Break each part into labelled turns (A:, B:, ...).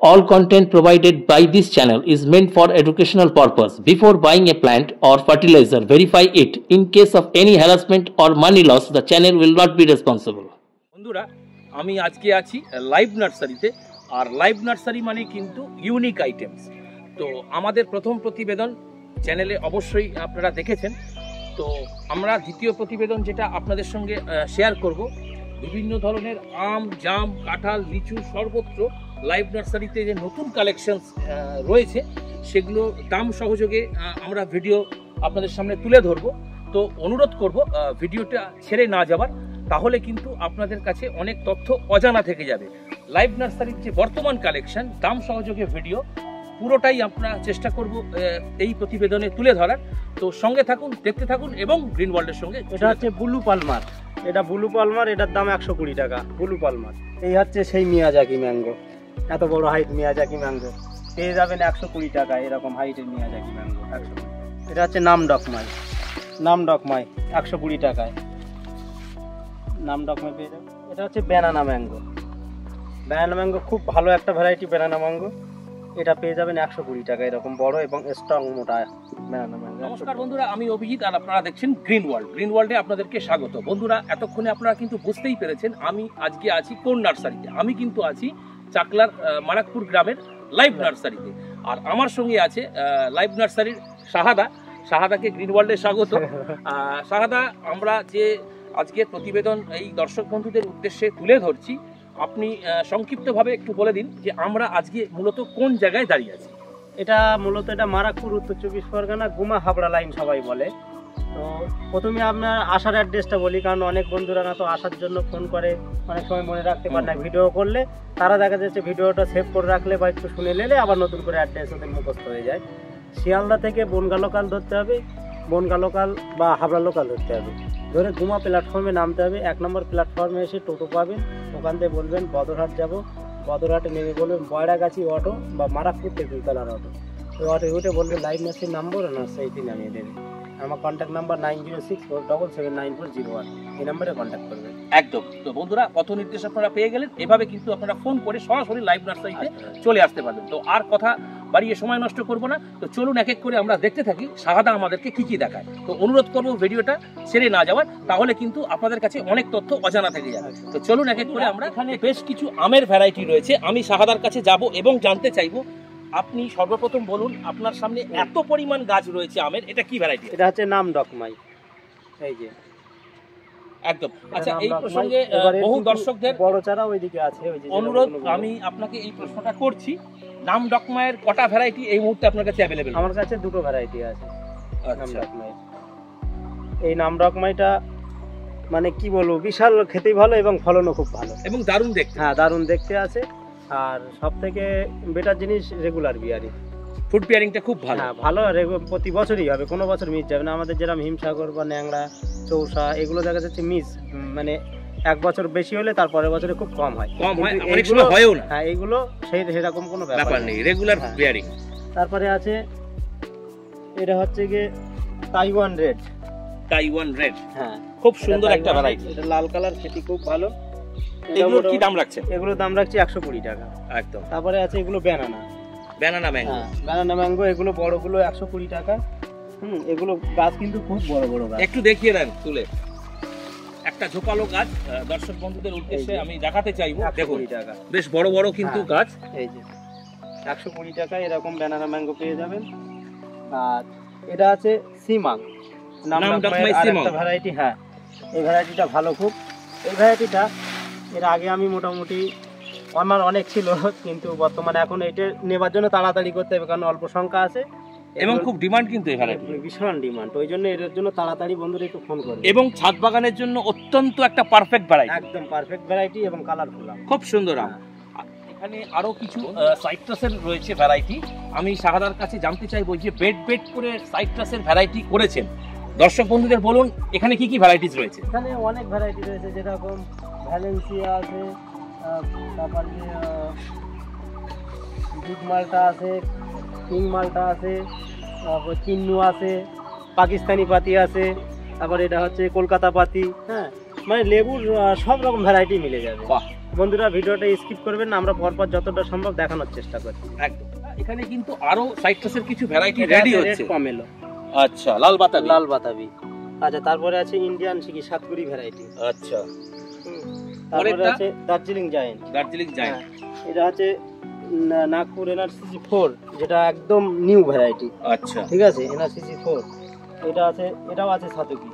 A: All content provided by this channel is meant for educational purpose. Before buying a plant or fertilizer, verify it. In case of any harassment or money loss, the channel will not be responsible.
B: বন্ধুরা, আমি আজকে আছি live নার্সারিতে। আর live nursery মানে কিন্তু unique items. তো আমাদের প্রথম প্রতিবেদন চ্যানেলে অবশ্যই আপনারা দেখেছেন। তো আমরা দ্বিতীয় প্রতিবেদন যেটা আপনাদের সঙ্গে শেয়ার করব, বিভিন্ন ধরনের আম, জাম, কাঁঠাল, লিচু সর্বত্র লাইভ নার্সারিতে যে নতুন কালেকশনস রয়েছে সেগুলো দাম সহযোগে আমরা ভিডিও আপনাদের সামনে তুলে ধরবো। তো অনুরোধ করব ভিডিওটা ছেড়ে না যাবার, তাহলে কিন্তু আপনাদের কাছে অনেক তথ্য অজানা থেকে যাবে। লাইভ নার্সারির যে বর্তমান কালেকশন, দাম সহযোগে ভিডিও পুরোটাই আমরা চেষ্টা করব এই প্রতিবেদনে তুলে ধরার। তো সঙ্গে থাকুন, দেখতে থাকুন এবং গ্রিন ওয়ার্ল্ডের সঙ্গে।
C: এটা হচ্ছে ব্লু পালমার, এটা ব্লু পালমার, এটার দাম 120 টাকা ব্লু পালমার। এই হচ্ছে সেই মিয়াজাকি ম্যাঙ্গো, এত বড় হাইট মিয়াজাকি ম্যাঙ্গো পেয়ে যাবেন 120 টাকা। এরকম হাইটের মিয়াজাকি ম্যাঙ্গো 120। এটা হচ্ছে নামডকমাই, নামডকমাই 120 টাকায় নামডকমাই পেয়ে যাবেন। এটা হচ্ছে ব্যানানা ম্যাঙ্গো, ব্যানানা ম্যাঙ্গো খুব ভালো একটা ভ্যারাইটি ব্যানানা ম্যাঙ্গো। এটা পেয়ে যাবেন 120 টাকা, এরকম বড় এবং স্ট্রং মোটা ব্যানানা ম্যাঙ্গো।
B: নমস্কার বন্ধুরা, আমি অভিজিৎ আর আপনারা দেখছেন গ্রিন ওয়ার্ল্ড। গ্রিন ওয়ার্ল্ডে আপনাদেরকে স্বাগত। বন্ধুরা, এতক্ষণে আপনারা কিন্তু বুঝতেই পেরেছেন আমি আজকে আছি কোন নার্সারিতে। আমি কিন্তু আছি চাকলার মারাকপুর গ্রামের লাইভ নার্সারিতে। আর আমার সঙ্গে আছে লাইভ নার্সারির শাহাদাকে গ্রিন ওয়ার্ল্ডে স্বাগত। শাহাদা, আমরা যে আজকে প্রতিবেদন এই দর্শক বন্ধুদের উদ্দেশ্যে তুলে ধরছি, আপনি সংক্ষিপ্তভাবে একটু বলে দিন যে আমরা আজকে মূলত কোন জায়গায় দাঁড়িয়ে আছি।
C: এটা মূলত এটা মারাকপুর, উত্তর 24 পরগনা, গুমা হাবড়া লাইন সবাই বলে। তো প্রথমে আপনার আসার অ্যাড্রেসটা বলি, কারণ অনেক বন্ধুরা না তো আসার জন্য ফোন করে, অনেক সময় মনে রাখতে পারে না। ভিডিও করলে তারা দেখা যাচ্ছে ভিডিওটা সেভ করে রাখলে বা একটু শুনে নিলে আবার নতুন করে অ্যাড্রেস ওদের মুখস্থ হয়ে যায়। শিয়ালদা থেকে বনগা লোকাল ধরতে হবে, বনগা লোকাল বা হাবড়া লোকাল ধরতে হবে, ধরে গুমা প্ল্যাটফর্মে নামতে হবে। 1 নম্বর প্ল্যাটফর্মে এসে টোটো পাবেন, ওখান থেকে বলবেন বদরহাট যাব, বদরহাটে নেমে বলবেন বয়রাগাছি অটো বা মারাকপুর তেঁতুলতলার অটো। ওই অটো উঠে বলবেন লাইভ নার্সারির নাম্বার, নার্সারিতে নামিয়ে দেবে। আমার কন্ট্যাক্ট নাম্বার 9064779401, এই নাম্বারে কন্ট্যাক্ট করবেন।
B: একদম। তো বন্ধুরা, পথ নির্দেশ আপনারা পেয়ে গেলেন। এভাবে কিন্তু আপনারা ফোন করে সরাসরি লাইভ নার্সারিতে চলে আসতে পারবেন। তো আর কথা বাড়িয়ে সময় নষ্ট করবো না, তো চলুন এক এক করে আমরা দেখতে থাকি শাহাদা আমাদেরকে কি কি দেখায়। তো অনুরোধ করবো ভিডিওটা ছেড়ে না যাওয়ার, তাহলে কিন্তু আপনাদের কাছে অনেক তথ্য অজানা থেকে যাবে। তো চলুন এক এক করে আমরা। এখানে বেশ কিছু আমের ভ্যারাইটি রয়েছে, আমি শাহাদার কাছে যাব এবং জানতে চাইবো আপনি সর্বপ্রথম বলুন, আপনার সামনে এত পরিমাণ গাছ রয়েছে আমের, এটা কি ভ্যারাইটি?
C: এটা হচ্ছে নামডকমাই, এই যে
B: একদম। আচ্ছা, এই প্রসঙ্গে বহু দর্শকদের
C: বড় চারা ওইদিকে আছে, ওই যে
B: অনুরোধ, আমি আপনাকে এই প্রশ্নটা করছি, নামডকমাইয়ের কটা ভ্যারাইটি এই মুহূর্তে আপনার কাছে অ্যাভেলেবেল?
C: আমার কাছে 2টো ভ্যারাইটি আছে
B: নামডকমাই।
C: এই নামডকমাইটা মানে কি বলবো, বিশাল খেতেই ভালো এবং ফলনও খুব ভালো
B: এবং দারুণ দেখতে।
C: হ্যাঁ, দারুণ দেখতে আছে। আর সব থেকে বেটার জিনিস রেগুলার বিয়ারিং,
B: ফুড পেয়ারিংটা খুব ভালো।
C: হ্যাঁ, ভালো। প্রতি বছরই হবে, কোনো বছর মিস যাবে না। আমাদের যেরকম হিমসাগর বা ন্যাংরা, চৌসা, এগুলো দেখা যাচ্ছে মিস, মানে 1 বছর বেশি হলে তারপরের বছরে খুব কম হয়,
B: অনেক সময় হয়ও না।
C: হ্যাঁ, এগুলো সেরকম কোনো
B: ব্যাপার নেই, রেগুলার পেয়ারিং।
C: তারপরে আছে এটা হচ্ছে গিয়ে তাইওয়ান রেড,
B: তাইওয়ান রেড,
C: হ্যাঁ,
B: খুব সুন্দর একটা ভ্যারাইটি।
C: এটা লাল কালার, খেতে খুব ভালো।
B: এগুলোর কি দাম রাখছে?
C: এগুলোর দাম রাখছি 120 টাকা
B: একদম।
C: তারপরে আছে এগুলো banana,
B: banana mango,
C: banana mango, এগুলো বড়গুলো 120 টাকা। এগুলো গাছ কিন্তু খুব বড় বড় গাছ।
B: একটু দেখিয়ে দেন তুলে, একটা ঝোপালো গাছ দর্শক বন্ধুদের উদ্দেশ্যে আমি দেখাতে চাইবো। দেখুন, বেশ বড় বড় কিন্তু গাছ।
C: এই যে 120 টাকা এরকম ব্যানানা ম্যাঙ্গো পেয়ে যাবেন। আর এটা আছে সিমাং, নামডকমাই আরেকটা ভ্যারাইটি। হ্যাঁ, এই ভ্যারাইটিটা ভালো খুব। এই ভ্যারাইটিটা এর আগে আমি মোটামুটি আমার অনেক ছিল, কিন্তু বর্তমানে এখন এটা নেবার জন্য তাড়াতাড়ি করতে হবে, কারণ অল্প সংখ্যা আছে
B: এবং খুব ডিমান্ড কিন্তু এই ভ্যারাইটি,
C: ভীষণ ডিমান্ড। ওই জন্য এর জন্য তাড়াতাড়ি বন্ধুরা একটু ফোন করবে।
B: এবং ছাদ বাগানের জন্য অত্যন্ত একটা পারফেক্ট ভ্যারাইটি,
C: একদম পারফেক্ট ভ্যারাইটি এবং কালারফুল,
B: খুব সুন্দর আম। এখানে আরো কিছু সাইট্রাসের রয়েছে ভ্যারাইটি। আমি শাহাদার কাছে জানতে চাইবো যে বেড করে সাইট্রাসের ভ্যারাইটি করেছেন, দর্শক বন্ধুদের বলুন এখানে কি কি ভ্যারাইটিস রয়েছে।
C: এখানে অনেক ভ্যারাইটি রয়েছে, যেরকম ভ্যালেন্সিয়া আছে, তারপর বিগ মালটা আছে, পিঙ্ক মালটা আছে, তারপর কিন্নু আছে, পাকিস্তানি পাতি আছে, তারপর এটা হচ্ছে কলকাতা পাতি। হ্যাঁ, মানে লেবুর সব রকম ভ্যারাইটি মিলে যাবে।
B: বাহ,
C: বন্ধুরা ভিডিওটা স্কিপ করবেন না, আমরা পরপর যতটা সম্ভব দেখানোর চেষ্টা করি।
B: একদম। এখানে কিন্তু আরো সাইট্রাসের কিছু ভ্যারাইটি রেডি হচ্ছে।
C: রেড পমেলো,
B: আচ্ছা, লাল বাতাবি।
C: লাল বাতাবি। আচ্ছা, তারপরে আছে ইন্ডিয়ান শিকি সাতগুড়ি ভ্যারাইটি।
B: আচ্ছা,
C: তারপরে আছে দার্জিলিং জায়েন্ট।
B: দার্জিলিং জায়েন্ট,
C: এটা আছে নাগপুর এনআরসিসি 4, যেটা একদম নিউ ভ্যারাইটি।
B: আচ্ছা,
C: ঠিক আছে, এনআরসিসি 4। এটা আছে, এটাও আছে সাতকি।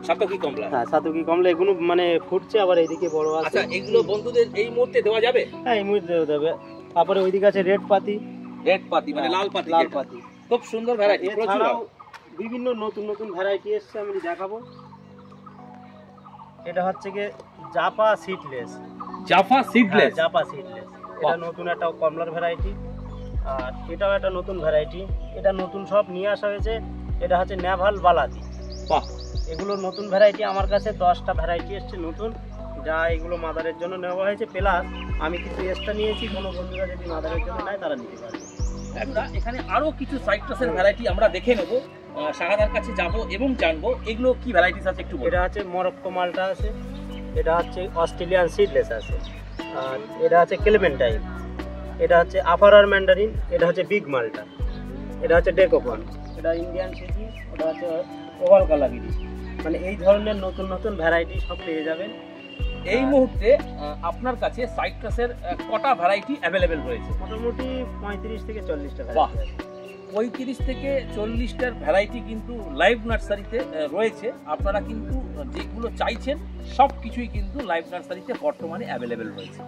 B: সাতকি কমলা।
C: হ্যাঁ, সাতকি কমলা। এগুলো মানে ফুটছে, আবার এইদিকে বড় আছে।
B: আচ্ছা, এগুলো বন্ধুদের এই মুহূর্তে দেওয়া যাবে?
C: হ্যাঁ, এই মুহূর্তে দেওয়া যাবে। তারপরে ওইদিকে আছে রেড পাতি।
B: রেড পাতি মানে লাল পাতি।
C: লাল পাতি
B: খুব সুন্দর ভ্যারাইটি।
C: এছাড়াও বিভিন্ন নতুন নতুন ভ্যারাইটি এসছে, আমি দেখাবো। এটা হচ্ছে কি জাফা সিডলেস।
B: জাফা সিডলেস।
C: জাফা সিডলেস, এটা নতুন একটা কমলার ভ্যারাইটি। আর এটাও একটা নতুন ভ্যারাইটি, এটা নতুন সব নিয়ে আসা হয়েছে। এটা হচ্ছে নেভাল বালাতি।
B: বাহ,
C: এগুলো নতুন ভ্যারাইটি। আমার কাছে 10টা ভ্যারাইটি এসছে নতুন, যা এগুলো মাদারের জন্য নেওয়া হয়েছে। প্লাস আমি কিছু এক্সট্রা নিয়েছি, কোনো বন্ধুরা যদি মাদারের জন্য নেয় তারা নিতে পারবে।
B: আমরা এখানে আরো কিছু সাইট্রাসের ভ্যারাইটি আমরা দেখে নেব, শাহাদার কাছে যাব এবং জানবো এগুলো কি ভ্যারাইটিস আছে একটু বলুন।
C: এটা হচ্ছে মরক্কো মালটা আছে, এটা হচ্ছে অস্ট্রেলিয়ান সিডলেস আছে, আর এটা হচ্ছে ক্লেমেন্টাইন, এটা হচ্ছে আফারার ম্যান্ডারিন, এটা হচ্ছে বিগ মালটা, এটা হচ্ছে ডেকোপন, এটা ইন্ডিয়ান সিডি, ওটা হচ্ছে ওভাল কালাগিরি। মানে এই ধরনের নতুন নতুন ভ্যারাইটি সব পেয়ে যাবেন।
B: এই মুহূর্তে আপনার কাছে সাইট্রাসের কটা ভ্যারাইটি অ্যাভেলেবেল রয়েছে?
C: মোটামুটি 35 থেকে 40টা
B: বাহ,
C: ভ্যারাইটি আছে।
B: 35 থেকে 40টার ভ্যারাইটি কিন্তু লাইভ নার্সারিতে রয়েছে। আপনারা কিন্তু যেগুলো চাইছেন সব কিছুই কিন্তু লাইভ নার্সারিতে বর্তমানে অ্যাভেলেবেল রয়েছে।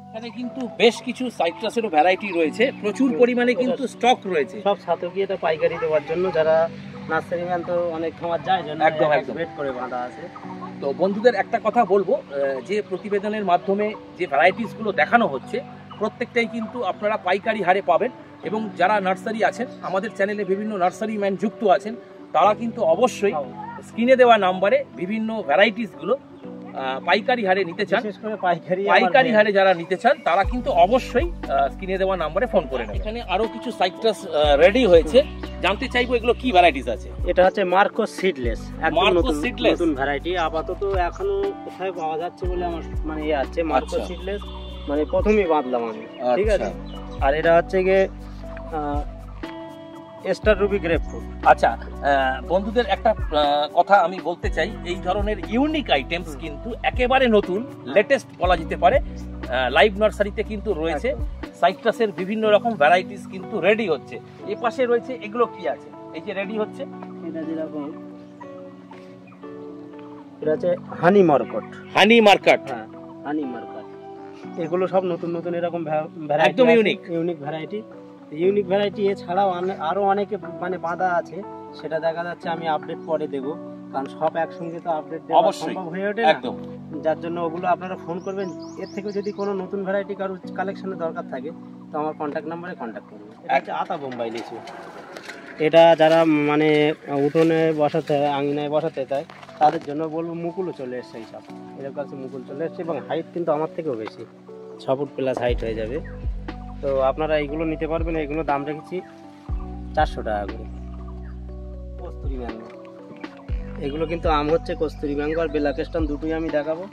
B: এখানে কিন্তু বেশ কিছু সাইট্রাসেরও ভ্যারাইটি রয়েছে, প্রচুর পরিমাণে কিন্তু স্টক রয়েছে।
C: সব সাতকি এটা পাইকারি দেওয়ার জন্য, যারা নার্সারি ম্যান তো অনেক খামার যায় জন্য
B: একদম একদম
C: ওয়েট করে বাঁধা আছে।
B: তো বন্ধুদের একটা কথা বলবো, যে প্রতিবেদনের মাধ্যমে যে ভ্যারাইটিসগুলো দেখানো হচ্ছে প্রত্যেকটাই কিন্তু আপনারা পাইকারি হারে পাবেন। এবং যারা নার্সারি আছেন, আমাদের চ্যানেলে বিভিন্ন নার্সারি ম্যান যুক্ত আছেন, তারা কিন্তু অবশ্যই স্ক্রিনে দেওয়া নাম্বারে বিভিন্ন ভ্যারাইটিসগুলো পাইকারি হারে নিতে চান।
C: বিশেষ করে
B: পাইকারি হারে যারা নিতে চান তারা কিন্তু অবশ্যই স্ক্রিনে দেওয়া নাম্বারে ফোন করে নেবেন। এখানে আরো কিছু সাইট্রাস রেডি হয়েছে, জানতে চাইবো এগুলো কি ভ্যারাইটিস আছে।
C: এটা হচ্ছে মার্কোস সিডলেস, একদম
B: মার্কোস সিডলেস
C: নতুন ভ্যারাইটি। আপাতত এখনো কোথায় পাওয়া যাচ্ছে বলে আমার মানে ইয়ে আছে। মার্কোস সিডলেস মানে প্রথমেই বাঁধলাম আমি, ঠিক আছে। আর এটা হচ্ছে গিয়ে স্টার রুবি গ্রেপফ্রুট।
B: আচ্ছা, বন্ধুদের একটা কথা আমি বলতে চাই, এই ধরনের ইউনিক আইটেমস কিন্তু একেবারে নতুন, লেটেস্ট বলা যেতে পারে। লাইভ নার্সারিতে কিন্তু রয়েছে সাইট্রাসের বিভিন্ন রকম ভ্যারাইটিস কিন্তু রেডি হচ্ছে। এই পাশে রয়েছে, এগুলো কি আছে? এই যে রেডি হচ্ছে,
C: এটা যেরকম এটা হচ্ছে হানি মার্কট।
B: হানি মার্কেট।
C: হ্যাঁ, হানি মার্কেট। এগুলো সব নতুন নতুন এরকম ভ্যারাইটি,
B: একদম ইউনিক
C: ভ্যারাইটি। ইউনিক ভ্যারাইটি এছাড়াও আরো অনেকে মানে বাঁধা আছে, সেটা দেখা যাচ্ছে আমি আপডেট পরে দেব, কারণ সব একসঙ্গে তো আপডেট দেওয়া সম্ভব হয়ে ওঠে না।
B: একদম।
C: যার জন্য ওগুলো আপনারা ফোন করবেন। এর থেকে যদি কোনো নতুন ভ্যারাইটি কারো কালেকশনের দরকার থাকে তো আমার কন্ট্যাক্ট নাম্বারে কন্ট্যাক্ট করবেন। এটা হচ্ছে আতা বোম্বাই লিচু। এটা যারা মানে উঠোনে বসাতে হয়, আঙিনায় বসাতে চায়, তাদের জন্য বলবো মুকুলও চলে এসছে। এইসব এর কাছে মুকুল চলে এসছে, এবং হাইট কিন্তু আমার থেকেও বেশি, 6 ফুট প্লাস হাইট হয়ে যাবে। তো আপনারা এইগুলো নিতে পারবেন। এইগুলো দাম রেখেছি 400 টাকা করে। কস্তুরি ম্যাঙ্গো, এগুলো কিন্তু আম হচ্ছে কস্তুরি ম্যাঙ্গো আর বেলাকেস্টান, দুটোই আমি দেখাবো।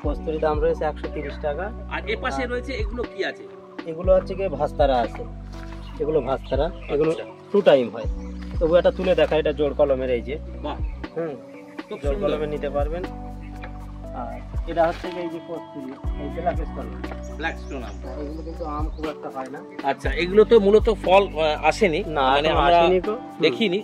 C: কস্তুরি দাম রয়েছে 130 টাকা।
B: আর এ পাশে রয়েছে, এগুলো কি আছে?
C: এগুলো হচ্ছে কি ভাস্তারা আছে, এগুলো ভাস্তারা। এগুলো 2 টাইম হয়, তবু এটা তুলে দেখা। এটা জোড় কলমের, এই যে
B: বাহ, খুব
C: জোড়
B: সুন্দর।
C: কলমে নিতে পারবেন। আর এটা হচ্ছে কি এই যে কস্তুরি, এই বেলাকেস্টান,
B: ব্ল্যাক স্টোন আম।
C: এগুলো কিন্তু আম খুব একটা হয় না।
B: আচ্ছা, এগুলো তো মূলত ফল আসেনি,
C: না
B: মানে
C: এখনো
B: আমরা
C: আসেনি তো।
B: দেখিনি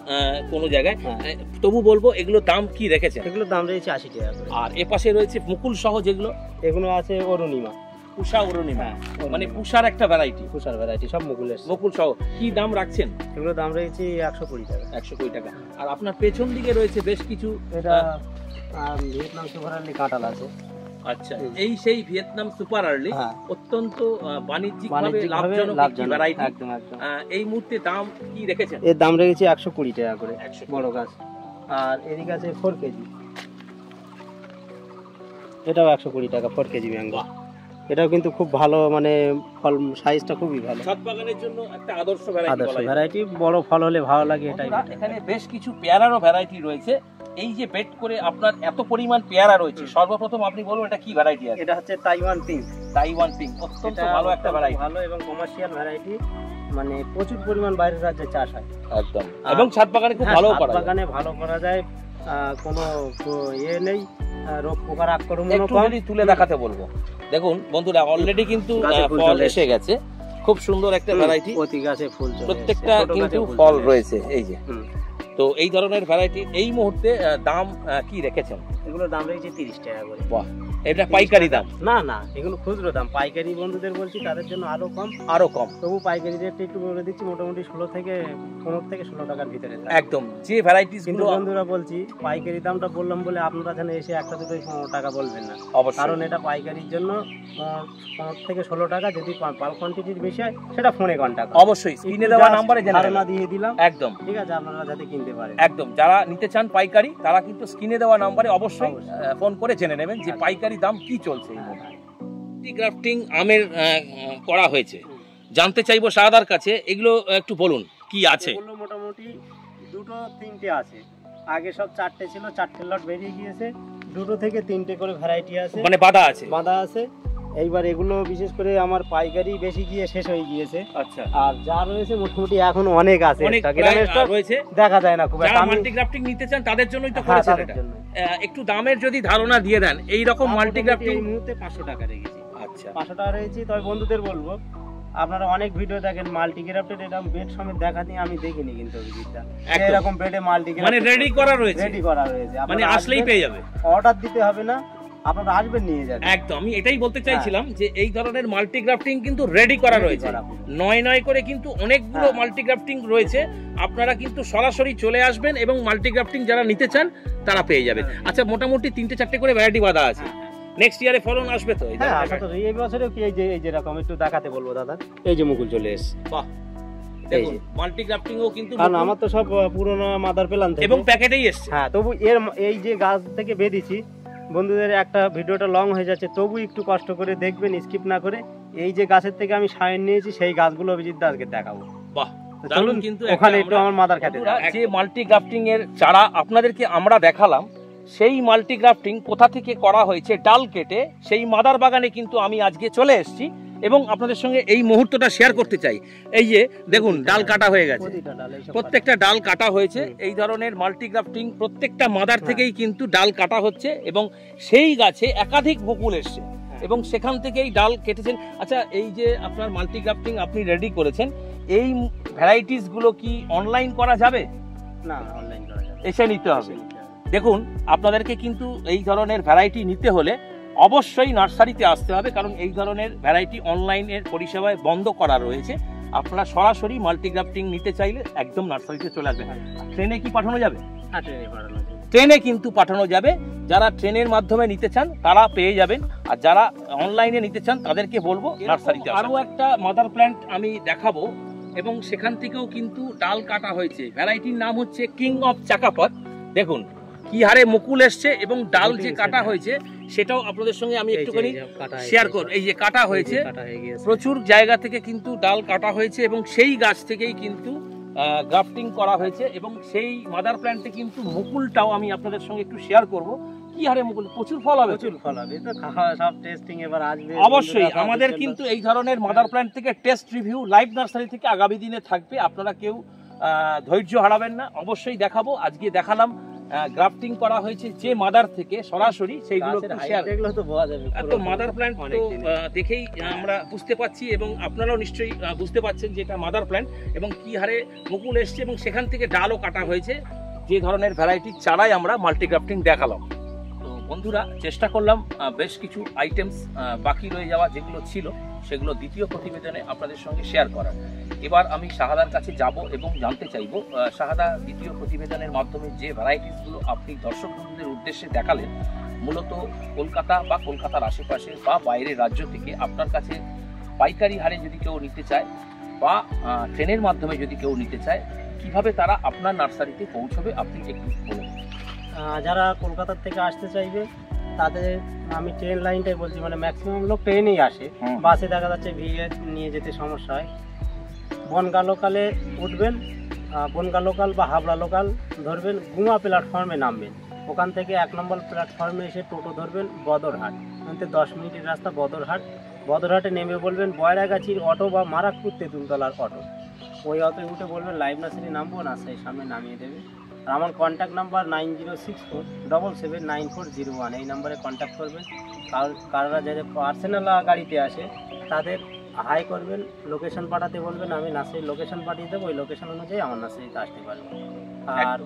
B: কোনো জায়গায়।
C: হ্যাঁ।
B: তবু বলবো এগুলোর দাম কি রেখেছেন?
C: এগুলোর দাম রয়েছে 80 টাকা করে।
B: আর এ পাশে রয়েছে মুকুল সহ যেগুলো,
C: এগুলো আছে অরুণিমা,
B: পুষা অরুণিমা,
C: হ্যাঁ,
B: মানে পুষার একটা ভ্যারাইটি,
C: কুষার ভ্যারাইটি, সব মুকুলের।
B: মুকুল সহ কি দাম রাখছেন?
C: এগুলোর দাম রয়েছে 120 টাকা।
B: 120 টাকা। আর আপনার পেছন দিকে রয়েছে বেশ কিছু,
C: এটা ভিয়েতনাম সুপার আর্লি কাঁঠাল আছে।
B: আচ্ছা, এই সেই ভিয়েতনাম সুপার আর্লি,
C: হ্যাঁ।
B: অত্যন্ত বাণিজ্যিকভাবে
C: বাণিজ্যিকভাবে
B: লাভজনক ভ্যারাইটি।
C: একদম একদম।
B: এই মুহূর্তে দাম কি রেখেছেন?
C: এর দাম রেখেছি 120 টাকা করে,
B: 120
C: বড় গাছ। আর এদিকে আছে 4 কেজি, এটাও 120 টাকা 4 কেজি ম্যাঙ্গো। এটাও কিন্তু খুব ভালো, মানে ফল সাইজটা খুবই ভালো,
B: ছাদ বাগানের জন্য একটা আদর্শ ভ্যারাইটি।
C: আদর্শ ভ্যারাইটি, বড় ফল হলে ভালো লাগে এটাই।
B: এখানে বেশ কিছু পেয়ারারও ভ্যারাইটি রয়েছে। এই যে বেড করে আপনার এত পরিমাণ পেয়ারা রয়েছে, সর্বপ্রথম আপনি বলুন এটা কি ভ্যারাইটি আছে?
C: এটা হচ্ছে তাইওয়ান পিঙ্ক।
B: তাইওয়ান পিঙ্ক অত্যন্ত ভালো একটা ভ্যারাইটি,
C: ভালো এবং কমার্শিয়াল ভ্যারাইটি, মানে প্রচুর পরিমাণ বাইরের রাজ্যে চাষ হয়
B: একদম। এবং ছাদ বাগানে খুব ভালো করা যায়,
C: বাগানে ভালো করা যায়, কোনো ইয়ে নেই, রোগ পোকার আক্রমণ।
B: একটু যদি তুলে দেখাতে বলবো। দেখুন বন্ধুরা, অলরেডি কিন্তু ফল এসে গেছে, খুব সুন্দর একটা ভ্যারাইটি,
C: প্রতি গাছে ফুল,
B: প্রত্যেকটা কিন্তু ফল রয়েছে এই যে। তো এই ধরনের ভ্যারাইটি এই মুহূর্তে দাম কি রেখেছেন?
C: এগুলোর দাম রেখেছে 30 টাকা করে।
B: বাহ, এটা পাইকারি দাম?
C: না না, এগুলো খুচরো দাম। পাইকারি বন্ধুদের বলছি তাদের জন্য আরো কম,
B: আরো কম।
C: তবু পাইকারি রেটটা একটু বলে দিচ্ছি, মোটামুটি 15 থেকে 16 টাকার ভিতরে
B: একদম। যে ভ্যারাইটিস
C: কিন্তু বন্ধুরা বলছি, পাইকারি দামটা বললাম বলে আপনারা এখানে এসে একটা দুটো 15 টাকা বলবেন না, কারণ এটা পাইকারির জন্য 15 থেকে 16 টাকা। যদি পাল কোয়ান্টিটির বেশি হয় সেটা ফোনে কন্টাক্ট,
B: অবশ্যই স্ক্রিনে দেওয়া নম্বরে
C: ধারণা দিয়ে দিলাম একদম, ঠিক আছে, আপনারা যাতে কিনতে পারেন।
B: একদম, যারা নিতে চান পাইকারি তারা কিন্তু স্ক্রিনে দেওয়া নম্বরে অবশ্যই ফোন করে জেনে নেবেন যে পাইকারি দাম কি চলছে। গ্রাফটিং আমের করা হয়েছে, জানতে চাইবো শাহাদার কাছে, এগুলো একটু বলুন কি আছে?
C: এগুলো মোটামুটি 2-3টে আছে, আগে সব 4টে ছিল, 4টে লট বেরিয়ে গিয়েছে, 2 থেকে 3টে করে ভ্যারাইটি আছে,
B: মানে বাঁধা আছে,
C: বাঁধা আছে। এইবার এগুলো বিশেষ করে আমার পাইকারি বেশি গিয়ে শেষ হয়ে গিয়েছে।
B: আচ্ছা,
C: আর যা রয়েছে মোটামুটি এখন অনেক আছে,
B: রয়েছে,
C: দেখা যায় না খুব একটা।
B: যারা মাল্টি গ্রাফটিং নিতে চান তাদের জন্যই তো করেছেন এটা। একটু দামের যদি ধারণা দিয়ে দেন, এই রকম মাল্টি গ্রাফটিং
C: এই মুহূর্তে 500 টাকা রেখেছি।
B: আচ্ছা,
C: 500 টাকা রেখেছি। তবে বন্ধুদের বলবো, আপনারা অনেক ভিডিও দেখেন মাল্টি গ্রাফটেড, এরকম বেড সমেত দেখানি আমি দেখিনি, কিন্তু অভিজিৎটা এরকম বেডে মাল্টি গ্রাফট
B: মানে রেডি করা রয়েছে,
C: মানে
B: আসলেই পেয়ে যাবে,
C: অর্ডার দিতে হবে না, আপনারা আসবেন নিয়ে যাবেন।
B: একদম, আমি এটাই বলতে চাইছিলাম যে এই ধরনের মাল্টি গ্রাফটিং কিন্তু রেডি করা রয়েছে, নয় করে কিন্তু অনেকগুলো মাল্টি গ্রাফটিং রয়েছে। আপনারা কিন্তু সরাসরি চলে আসবেন এবং মাল্টি গ্রাফটিং যারা নিতে চান তারা পেয়ে যাবেন। আচ্ছা, মোটামুটি 3-4টে করে ভ্যারাইটি বাঁধা আছে, নেক্সট ইয়ারে ফলন আসবে তো?
C: হ্যাঁ, আশা করি এই বছরে কি এই যে রকম একটু দেখাতে বলবো দাদা, এই যে মুকুল চলে এসেছে।
B: বাহ, দেখুন মাল্টি গ্রাফটিং ও কিন্তু,
C: কারণ আমার তো সব পুরনো মাদার প্ল্যান থেকে
B: এবং প্যাকেটেই এসেছে।
C: হ্যাঁ, তবু এই যে গাছ থেকে বেঁধেছি, বন্ধুদের একটা ভিডিওটা লং হয়ে যাচ্ছে, তবু একটু কষ্ট করে দেখবেন, স্কিপ না করে। এই যে গাছের থেকে আমি সাইন নিয়েছি, সেই গাছগুলো অভিজিৎ দা আজকে দেখাবো।
B: বাহ,
C: চলুন কিন্তু ওখানে একটু আমার মাদার খেতে।
B: যে মাল্টি গ্রাফটিং এর চারা আপনাদেরকে আমরা দেখালাম, সেই মাল্টি গ্রাফটিং কোথা থেকে করা হয়েছে ডাল কেটে, সেই মাদার বাগানে কিন্তু আমি আজকে চলে এসেছি এবং আপনাদের সঙ্গে এই মুহূর্তটা শেয়ার করতে চাই। এই যে দেখুন, ডাল কাটা হয়ে গেছে, প্রত্যেকটা ডাল কাটা হয়েছে। এই ধরনের মাল্টি গ্রাফটিং প্রত্যেকটা মাদার থেকেই কিন্তু ডাল কাটা হচ্ছে এবং সেই গাছে একাধিক বকুল এসছে এবং সেখান থেকেই ডাল কেটেছেন। আচ্ছা, এই যে আপনার মাল্টি গ্রাফটিং আপনি রেডি করেছেন, এই ভ্যারাইটিস গুলো কি অনলাইন করা যাবে?
C: না, অনলাইন করা যাবে,
B: এসে নিতে হবে। দেখুন, আপনাদেরকে কিন্তু এই ধরনের ভ্যারাইটি নিতে হলে অবশ্যই নার্সারিতে আসতে হবে, কারণ এই ধরনের ভ্যারাইটি অনলাইনের পরিষেবায় বন্ধ করা রয়েছে। আপনারা সরাসরি মাল্টি গ্রাফটিং নিতে চাইলে একদম নার্সারিতে চলে আসবেন। ট্রেনে কি পাঠানো যাবে?
C: হ্যাঁ, ট্রেনে পাঠানো যাবে,
B: ট্রেনে কিন্তু পাঠানো যাবে। যারা ট্রেনের মাধ্যমে নিতে চান তারা পেয়ে যাবেন, আর যারা অনলাইনে নিতে চান তাদেরকে বলবো নার্সারিতে। আরো একটা মাদার প্ল্যান্ট আমি দেখাবো এবং সেখান থেকেও কিন্তু ডাল কাটা হয়েছে। ভ্যারাইটির নাম হচ্ছে কিং অফ চাকাপথ। দেখুন কি হারে মুকুল এসছে এবং ডাল যে কাটা হয়েছে সেটাও আপনাদের সঙ্গে আমি একটুখানি শেয়ার করব। এই যে কাটা হয়েছে, প্রচুর জায়গা থেকে কিন্তু ডাল কাটা হয়েছে এবং সেই গাছ থেকেই কিন্তু গ্রাফটিং করা হয়েছে এবং সেই মাদার প্ল্যান্টে কিন্তু মুকুলটাও আমি আপনাদের সঙ্গে একটু শেয়ার করব। কি হারে মুকুল, প্রচুর ফল হবে,
C: প্রচুর ফল হবে, তো সব টেস্টিং এবার আসবে
B: অবশ্যই। আমাদের কিন্তু এই ধরনের মাদার প্ল্যান্ট থেকে টেস্ট রিভিউ লাইভ নার্সারি থেকে আগামী দিনে থাকবে, আপনারা কেউ ধৈর্য হারাবেন না, অবশ্যই দেখাবো। আজকে দেখালাম গ্রাফটিং করা হয়েছে যে মাদার থেকে সরাসরি, সেইগুলো তো মাদার প্ল্যান্ট তো দেখেই আমরা বুঝতে পারছি এবং আপনারাও নিশ্চয়ই বুঝতে পারছেন যে এটা মাদার প্ল্যান্ট এবং কি হারে মুকুল এসছে এবং সেখান থেকে ডালও কাটা হয়েছে। যে ধরনের ভ্যারাইটির চারাই আমরা মাল্টি গ্রাফটিং দেখালাম। তো বন্ধুরা, চেষ্টা করলাম বেশ কিছু আইটেমস বাকি রয়ে যাওয়া যেগুলো ছিল সেগুলো দ্বিতীয় প্রতিবেদনে আপনাদের সঙ্গে শেয়ার করার। এবার আমি শাহাদার কাছে যাব এবং জানতে চাইব, শাহাদা, দ্বিতীয় প্রতিবেদনের মাধ্যমে যে ভ্যারাইটিসগুলো আপনি দর্শক বন্ধুদের উদ্দেশ্যে দেখালেন, মূলত কলকাতা বা কলকাতার আশেপাশে বা বাইরের রাজ্য থেকে আপনার কাছে পাইকারি হারে যদি কেউ নিতে চায় বা ট্রেনের মাধ্যমে যদি কেউ নিতে চায়, কিভাবে তারা আপনার নার্সারিতে পৌঁছবে আপনি একটু বলুন।
C: যারা কলকাতার থেকে আসতে চাইবে তাদের আমি ট্রেন লাইনটাই বলছি, মানে ম্যাক্সিমাম লোক ট্রেনেই আসে, বাসে দেখা যাচ্ছে ভিড়ে নিয়ে যেতে সমস্যা হয়। বনগাঁ লোকালে উঠবেন, বনগাঁ লোকাল বা হাবড়া লোকাল ধরবেন, গুমা প্ল্যাটফর্মে নামবেন। ওখান থেকে 1 নম্বর প্ল্যাটফর্মে এসে টোটো ধরবেন বদরহাট, ওখান 10 মিনিটের রাস্তা বদরহাট। বদরহাটে নেমে বলবেন বয়রাগাছির অটো বা মারাকপুর তেঁতুলতলার অটো, ওই অটোয় উঠে বলবেন লাইভ নার্সারি নামবো, নার্সারির সামনে নামিয়ে দেবে। আর আমার কন্ট্যাক্ট নাম্বার 9064779401, এই নাম্বারে কন্ট্যাক্ট করবেন। কারোরা যাদের পার্সোনাল গাড়িতে আসে তাদের হাই করবেন, লোকেশন পাঠাতে বলবেন, আমি নার্সারির লোকেশন পাঠিয়ে দেবো, ওই লোকেশন অনুযায়ী আমার নার্সারিতে আসতে পারবে। আর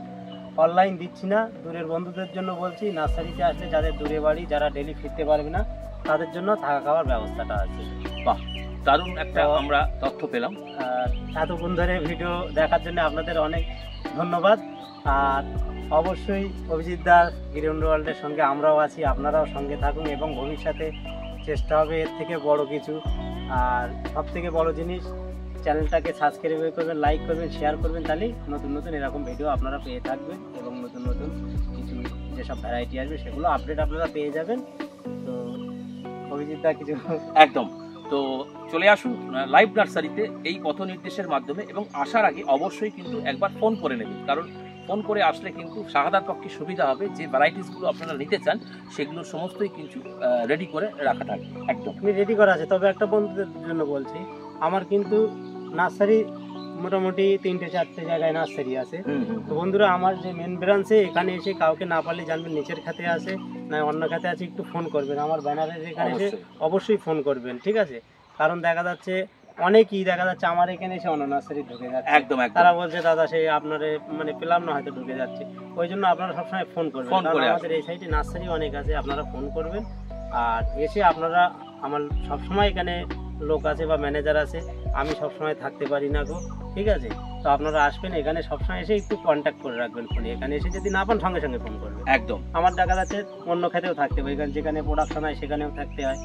C: অনলাইন দিচ্ছি না, দূরের বন্ধুদের জন্য বলছি, নার্সারিতে আসলে যাদের দূরে বাড়ি, যারা ডেলি ফিরতে পারবে না, তাদের জন্য থাকা খাওয়ার ব্যবস্থাটা আছে।
B: বাহ, দারুণ একটা আমরা তথ্য পেলাম।
C: এতক্ষণ ধরে ভিডিও দেখার জন্য আপনাদের অনেক ধন্যবাদ। আর অবশ্যই অভিজিৎ দার গ্রিন ওয়ার্ল্ডের সঙ্গে আমরাও আছি, আপনারাও সঙ্গে থাকুন এবং ভবিষ্যতে চেষ্টা হবে এর থেকে বড় কিছু। আর সব থেকে বড় জিনিস, চ্যানেলটাকে সাবস্ক্রাইব করবেন, লাইক করবেন, শেয়ার করবেন, তাহলেই নতুন নতুন এরকম ভিডিও আপনারা পেয়ে থাকবেন এবং নতুন নতুন কিছু যেসব ভ্যারাইটি আসবে সেগুলো আপডেট আপনারা পেয়ে যাবেন। তো অভিজিৎ দা কিছু
B: একদম, তো চলে আসুন লাইভ নার্সারিতে এই পথ নির্দেশের মাধ্যমে, এবং আসার আগে অবশ্যই কিন্তু একবার ফোন করে নেবেন, কারণ ফোন করে আসলে কিন্তু শাহাদার পক্ষে সুবিধা হবে, যে ভ্যারাইটিসগুলো আপনারা নিতে চান সেগুলো সমস্তই কিন্তু রেডি করে রাখা থাকবে। একদম
C: রেডি করা আছে। তবে একটা বন্ধুদের জন্য বলছি, আমার কিন্তু নার্সারি মোটামুটি 3-4 জায়গায় নার্সারি আছে। তো বন্ধুরা, আমার যে মেন ব্রাঞ্চে এখানে এসে কাউকে না পারলে জানবেন নিচের খাতে আছে না অন্য খাতে আছে, একটু ফোন করবেন। আমার ব্যানারের এখানে এসে অবশ্যই ফোন করবেন, ঠিক আছে? কারণ দেখা যাচ্ছে অনেকেই দেখা যাচ্ছে আমার এখানে এসে অন্য নার্সারি ঢুকে যাচ্ছে।
B: একদম,
C: তারা বলছে দাদা সেই আপনার মানে পেলাম না, হয়তো ঢুকে যাচ্ছে। ওই জন্য আপনারা সবসময় ফোন করবেন, কারণ আমাদের এই সাইডে নার্সারি অনেক আছে, আপনারা ফোন করবেন। আর এসে আপনারা, আমার সবসময় এখানে লোক আছে বা ম্যানেজার আছে, আমি সবসময় থাকতে পারি না গো, ঠিক আছে? তো আপনারা আসবেন এখানে, সবসময় এসে একটু কন্ট্যাক্ট করে রাখবেন ফোনে। এখানে এসে যদি না পান সঙ্গে সঙ্গে ফোন করবেন।
B: একদম,
C: আমার দেখা যাচ্ছে অন্য ক্ষেত্রেও থাকতে হবে, এখানে যেখানে প্রোডাকশন হয় সেখানেও থাকতে হয়,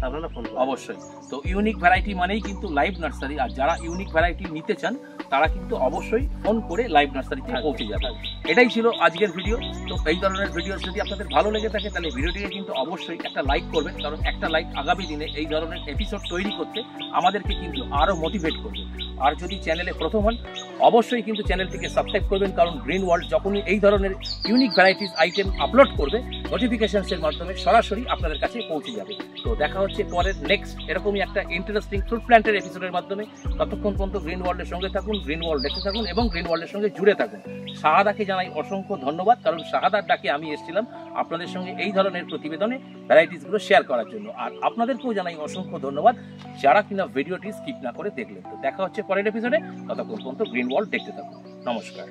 C: আপনারা ফোন করবেন
B: অবশ্যই। তো ইউনিক ভ্যারাইটি মানেই কিন্তু লাইভ নার্সারি, আর যারা ইউনিক ভ্যারাইটি নিতে চান তারা কিন্তু অবশ্যই ফোন করে লাইভ নার্সারিতে পৌঁছে যাবে। এটাই ছিল আজকের ভিডিও। তো এই ধরনের ভিডিও যদি আপনাদের ভালো লেগে থাকে তাহলে ভিডিওটিকে কিন্তু অবশ্যই একটা লাইক করবেন, কারণ একটা লাইক আগামী দিনে এই ধরনের এপিসোড তৈরি করতে আমাদেরকে কিন্তু আরও মোটিভেট করবে। আর যদি চ্যানেলে প্রথম হন অবশ্যই কিন্তু চ্যানেলটিকে সাবস্ক্রাইব করবেন, কারণ গ্রিন ওয়ার্ল্ড যখনই এই ধরনের ইউনিক ভ্যারাইটিস আইটেম আপলোড করবে নোটিফিকেশনসের মাধ্যমে সরাসরি আপনাদের কাছে পৌঁছে যাবে। তো দেখা হচ্ছে পরের নেক্সট এরকমই একটা ইন্টারেস্টিং ফ্রুট প্ল্যান্টের এপিসোডের মাধ্যমে। ততক্ষণ পর্যন্ত গ্রিন ওয়ার্ল্ডের সঙ্গে থাকুন, গ্রিন ওয়ার্ল্ড দেখতে থাকুন এবং গ্রিন ওয়ার্ল্ডের সঙ্গে জুড়ে থাকুন। শাহাদাকে জানাই অসংখ্য ধন্যবাদ, কারণ শাহাদার ডাকে আমি এসেছিলাম আপনাদের সঙ্গে এই ধরনের প্রতিবেদনে ভ্যারাইটিসগুলো শেয়ার করার জন্য। আর আপনাদেরকেও জানাই অসংখ্য ধন্যবাদ যারা কিনা ভিডিওটি স্কিপ না করে দেখলেন। তো দেখা হচ্ছে পরের এপিসোডে, ততক্ষণ পর্যন্ত গ্রিন ওয়ার্ল্ড দেখতে থাকুন। নমস্কার।